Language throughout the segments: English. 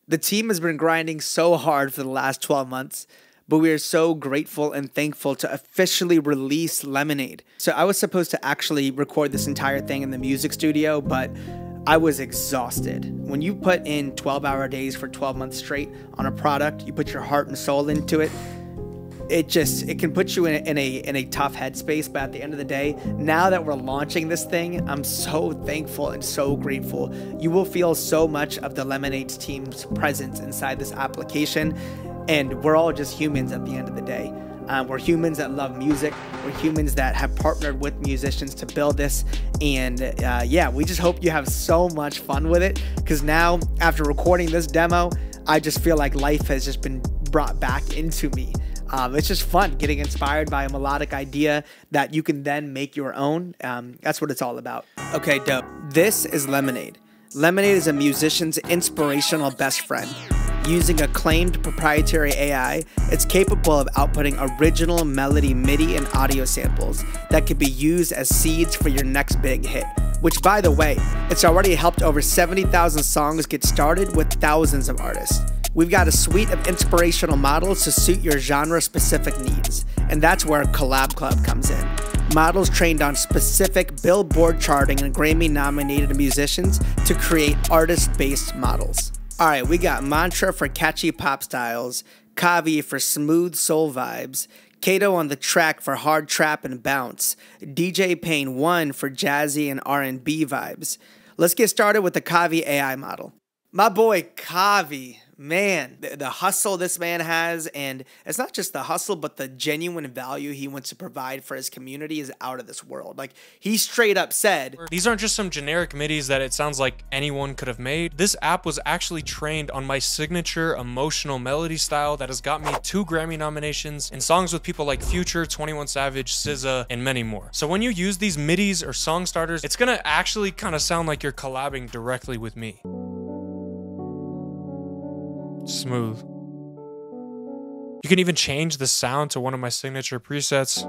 The team has been grinding so hard for the last 12 months, but we are so grateful and thankful to officially release Lemonaide. So I was supposed to actually record this entire thing in the music studio, but I was exhausted. When you put in 12-hour days for 12 months straight on a product, you put your heart and soul into it, it can put you in a tough headspace. But at the end of the day, now that we're launching this thing, I'm so thankful and so grateful. You will feel so much of the Lemonaide's team's presence inside this application, and we're all just humans at the end of the day. We're humans that love music. We're humans that have partnered with musicians to build this. And yeah, we just hope you have so much fun with it, because now, after recording this demo, I just feel like life has just been brought back into me. It's just fun getting inspired by a melodic idea that you can then make your own. That's what it's all about. Okay, dope. This is Lemonaide. Lemonaide is a musician's inspirational best friend. Using acclaimed proprietary AI, it's capable of outputting original melody MIDI and audio samples that could be used as seeds for your next big hit. Which, by the way, it's already helped over 70,000 songs get started with thousands of artists. We've got a suite of inspirational models to suit your genre-specific needs, and that's where Collab Club comes in. Models trained on specific Billboard charting and Grammy-nominated musicians to create artist-based models. Alright, we got Mantra for catchy pop styles, Kavi for smooth soul vibes, Kato on the track for hard trap and bounce, DJ Pain 1 for jazzy and R&B vibes. Let's get started with the Kavi AI model. My boy Kavi, man, the hustle this man has, and it's not just the hustle, but the genuine value he wants to provide for his community is out of this world. Like, he straight up said, these aren't just some generic MIDIs that it sounds like anyone could have made. This app was actually trained on my signature emotional melody style that has got me 2 Grammy nominations and songs with people like Future, 21 Savage, SZA, and many more. So when you use these MIDIs or song starters, it's gonna actually kind of sound like you're collabing directly with me. Smooth. You can even change the sound to one of my signature presets.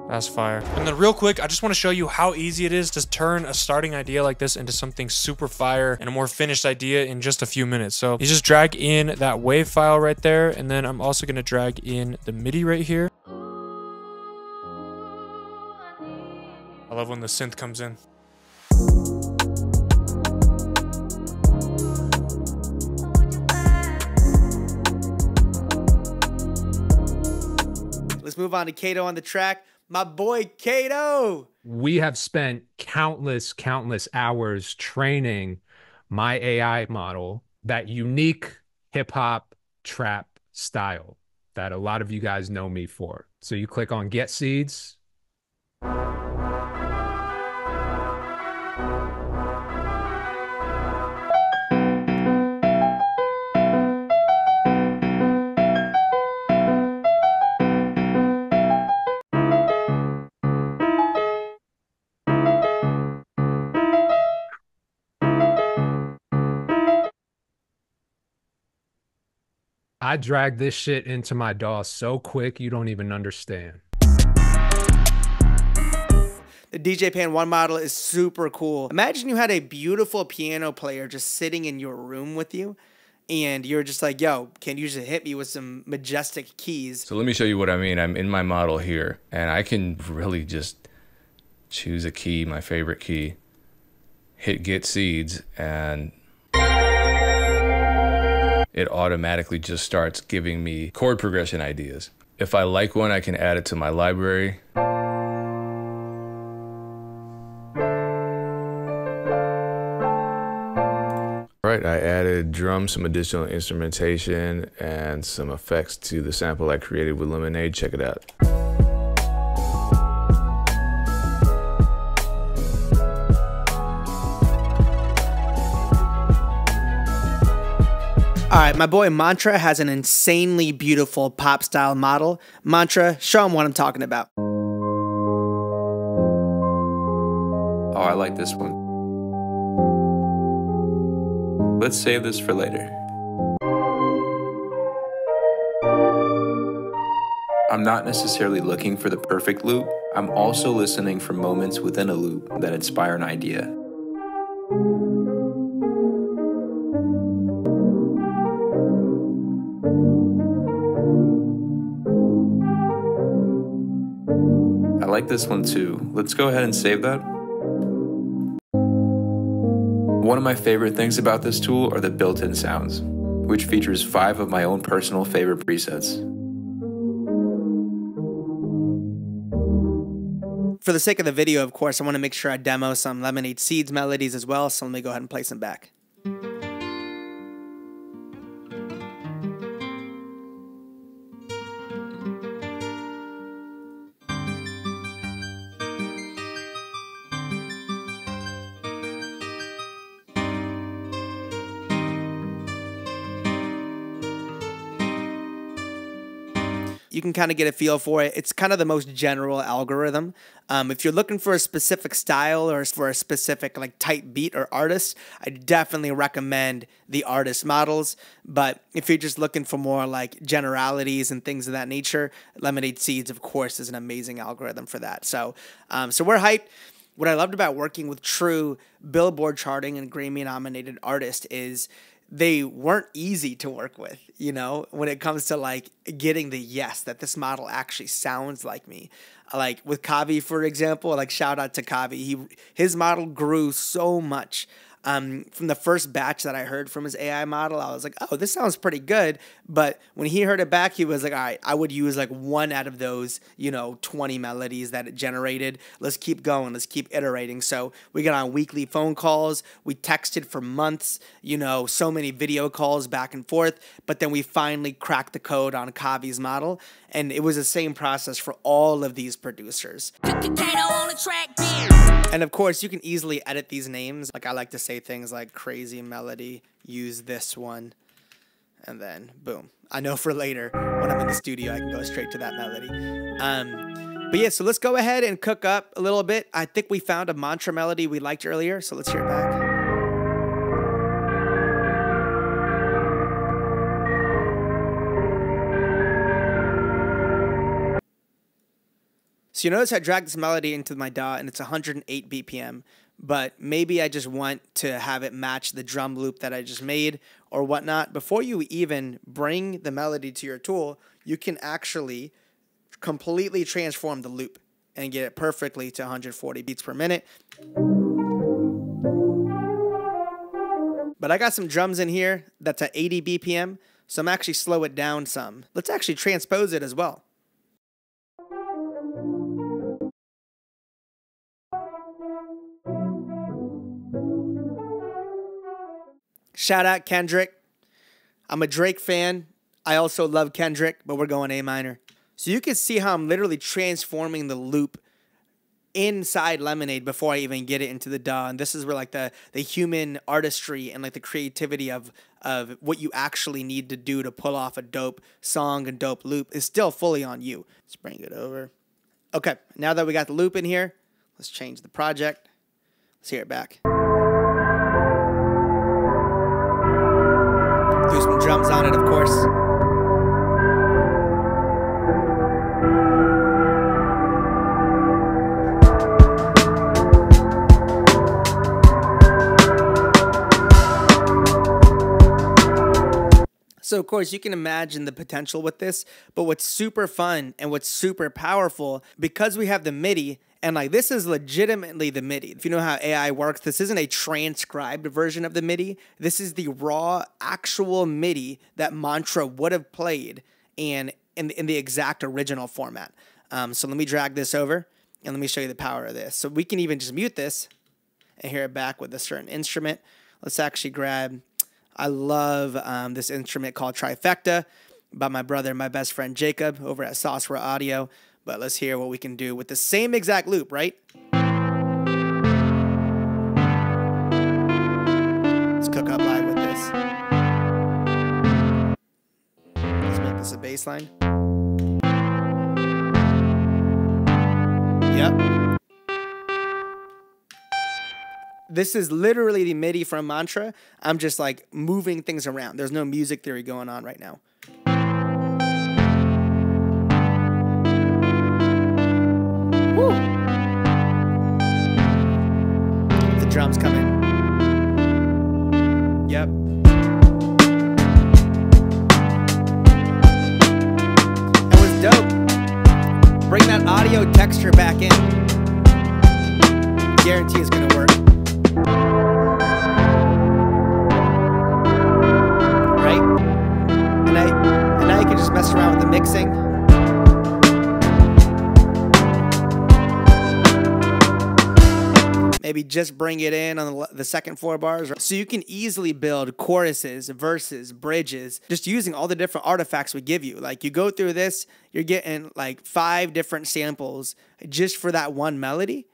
That's fire. And then real quick, I just want to show you how easy it is to turn a starting idea like this into something super fire and a more finished idea in just a few minutes. So you just drag in that wave file right there, and then I'm also going to drag in the MIDI right here. I love when the synth comes in. let's move on to Kato on the track. My boy Kato. We have spent countless hours training my AI model, that unique hip hop trap style that a lot of you guys know me for. So you click on Get Seeds. I dragged this shit into my DAW so quick you don't even understand. The DJ Pan 1 model is super cool. Imagine you had a beautiful piano player just sitting in your room with you, and you're just like, yo, can you just hit me with some majestic keys? So let me show you what I mean. I'm in my model here, and I can really just choose a key, my favorite key, hit Get Seeds, and it automatically just starts giving me chord progression ideas. If I like one, I can add it to my library. All right, I added drums, some additional instrumentation, and some effects to the sample I created with Lemonaide. Check it out. All right, my boy Mantra has an insanely beautiful pop style model. Mantra, show him what I'm talking about. Oh, I like this one. Let's save this for later. I'm not necessarily looking for the perfect loop. I'm also listening for moments within a loop that inspire an idea. I like this one too. Let's go ahead and save that. One of my favorite things about this tool are the built-in sounds, which features 5 of my own personal favorite presets. For the sake of the video, of course, I want to make sure I demo some Lemonaide Seeds melodies as well, so let me go ahead and play some back. You can kind of get a feel for it. It's kind of the most general algorithm. If you're looking for a specific style or for a specific like type beat or artist, I definitely recommend the artist models. But if you're just looking for more like generalities and things of that nature, Lemonaide Seeds, of course, is an amazing algorithm for that. So we're hyped. What I loved about working with true Billboard charting and Grammy nominated artists is they weren't easy to work with, you know, when it comes to like getting the yes, that this model actually sounds like me. Like with Kavi, for example, like shout out to Kavi. His model grew so much. From the first batch that I heard from his AI model, I was like, oh, this sounds pretty good. But when he heard it back, he was like, all right, I would use like 1 out of those, 20 melodies that it generated. Let's keep going. Let's keep iterating. So we got on weekly phone calls. We texted for months, so many video calls back and forth. But then we finally cracked the code on Kavi's model. And it was the same process for all of these producers. And of course, you can easily edit these names. Like I like to say things like crazy melody, use this one, and then boom. I know for later when I'm in the studio, I can go straight to that melody. But yeah, so let's go ahead and cook up a little bit. I think we found a mantra melody we liked earlier, so let's hear it back. So you notice I dragged this melody into my DAW and it's 108 BPM, but maybe I just want to have it match the drum loop that I just made or whatnot. Before you even bring the melody to your tool, you can actually completely transform the loop and get it perfectly to 140 beats per minute. But I got some drums in here that's at 80 BPM, so I'm actually slow it down some. Let's actually transpose it as well. Shout out Kendrick. I'm a Drake fan. I also love Kendrick, but we're going A minor. So you can see how I'm literally transforming the loop inside Lemonaide before I even get it into the DAW. And this is where like the human artistry and like the creativity of what you actually need to do to pull off a dope song and dope loop is still fully on you. Let's bring it over. Okay, now that we got the loop in here, let's change the project. Let's hear it back. Do some drums on it, of course. So, of course, you can imagine the potential with this, but what's super fun and what's super powerful, because we have the MIDI, and like this is legitimately the MIDI. If you know how AI works, this isn't a transcribed version of the MIDI. This is the raw, actual MIDI that Mantra would have played and in the exact original format. So let me drag this over and let me show you the power of this. So we can even just mute this and hear it back with a certain instrument. Let's actually grab, I love this instrument called Trifecta by my brother and my best friend Jacob over at Saucera Audio. But let's hear what we can do with the same exact loop, right? Let's cook up live with this. Let's make this a bass line. Yep. This is literally the MIDI from Mantra. I'm just like moving things around. There's no music theory going on right now. Woo. The drums come in. Yep. That was dope. Bring that audio texture back in. Guarantee it's gonna work. Right? And now you can just mess around with the mixing. Maybe just bring it in on the second 4 bars. So you can easily build choruses, verses, bridges, just using all the different artifacts we give you. Like you go through this, you're getting like 5 different samples just for that one melody,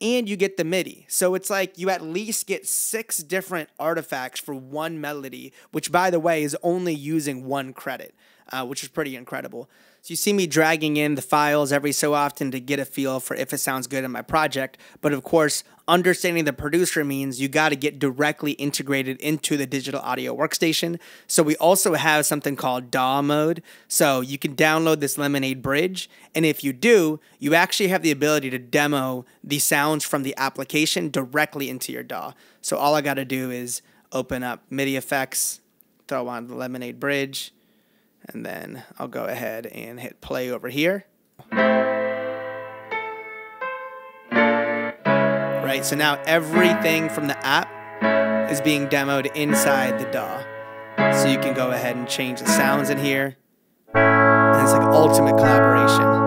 and you get the MIDI. So it's like you at least get 6 different artifacts for one melody, which by the way is only using 1 credit, which is pretty incredible. So you see me dragging in the files every so often to get a feel for if it sounds good in my project. But of course, understanding the producer means you got to get directly integrated into the digital audio workstation. So we also have something called DAW mode. So you can download this Lemonaide bridge. And if you do, you actually have the ability to demo the sounds from the application directly into your DAW. So all I got to do is open up MIDI effects, throw on the Lemonaide bridge, and then I'll go ahead and hit play over here. Right, so now everything from the app is being demoed inside the DAW. So you can go ahead and change the sounds in here. And it's like ultimate collaboration.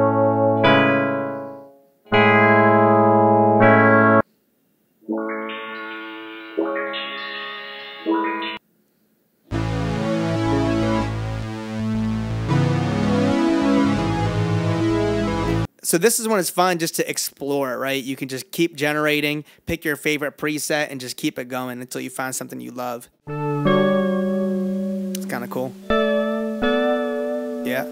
So this is when it's fun just to explore, right? You can just keep generating, pick your favorite preset, and just keep it going until you find something you love. It's kind of cool. Yeah.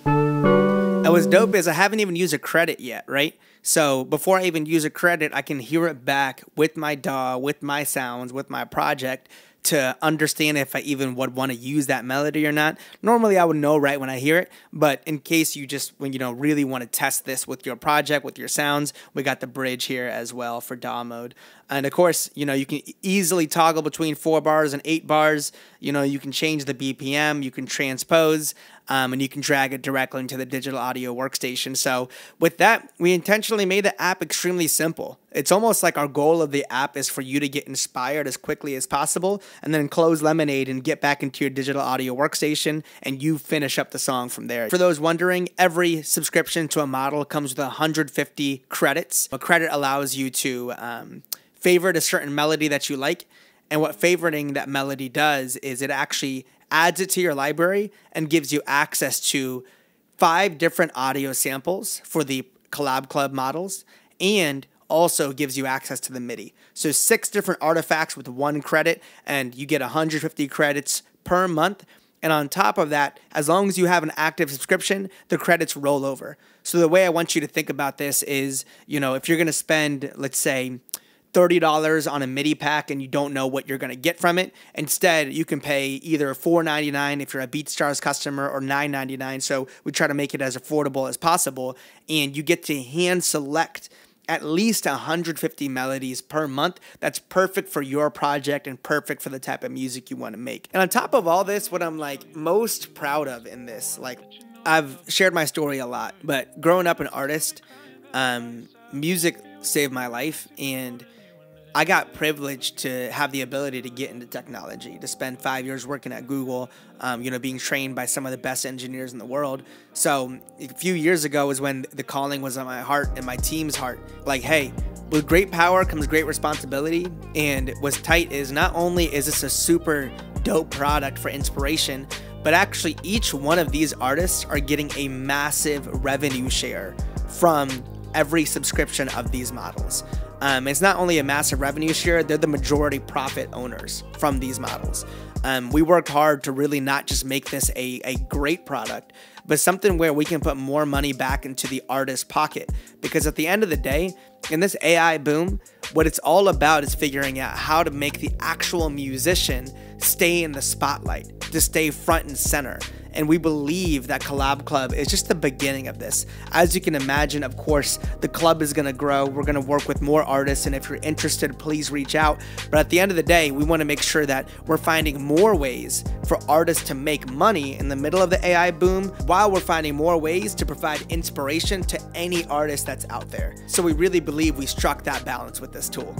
And what's dope is I haven't even used a credit yet, right? So before I even use a credit, I can hear it back with my DAW, with my sounds, with my project, to understand if I even would want to use that melody or not. Normally I would know right when I hear it, but in case you just, when you know, really want to test this with your project, with your sounds, we got the bridge here as well for DAW mode. And of course, you know, you can easily toggle between 4 bars and 8 bars. You know, you can change the BPM, you can transpose, and you can drag it directly into the digital audio workstation. So with that, we intentionally made the app extremely simple. It's almost like our goal of the app is for you to get inspired as quickly as possible and then close Lemonaide and get back into your digital audio workstation and you finish up the song from there. For those wondering, every subscription to a model comes with 150 credits. A credit allows you to favorite a certain melody that you like. And what favoriting that melody does is it actually adds it to your library and gives you access to 5 different audio samples for the Collab Club models, and also gives you access to the MIDI. So 6 different artifacts with 1 credit, and you get 150 credits per month. And on top of that, as long as you have an active subscription, the credits roll over. So the way I want you to think about this is, you know, if you're going to spend, let's say, $30 on a MIDI pack and you don't know what you're going to get from it, instead you can pay either $4.99 if you're a BeatStars customer or $9.99. So we try to make it as affordable as possible, and you get to hand select at least 150 melodies per month. That's perfect for your project and perfect for the type of music you want to make. And on top of all this, what I'm like most proud of in this, like I've shared my story a lot, but growing up an artist, music saved my life, and I got privileged to have the ability to get into technology, to spend 5 years working at Google, you know, being trained by some of the best engineers in the world. So a few years ago was when the calling was on my heart and my team's heart. Like, hey, with great power comes great responsibility. And what's tight is not only is this a super dope product for inspiration, but actually each one of these artists are getting a massive revenue share from every subscription of these models. It's not only a massive revenue share, they're the majority profit owners from these models. We worked hard to really not just make this a great product, but something where we can put more money back into the artist's pocket. Because at the end of the day, in this AI boom, what it's all about is figuring out how to make the actual musician stay in the spotlight, to stay front and center. And we believe that Collab Club is just the beginning of this. As you can imagine, of course, the club is gonna grow. We're gonna work with more artists, and if you're interested, please reach out. But at the end of the day, we wanna make sure that we're finding more ways for artists to make money in the middle of the AI boom, while we're finding more ways to provide inspiration to any artist that's out there. So we really believe we struck that balance with this tool.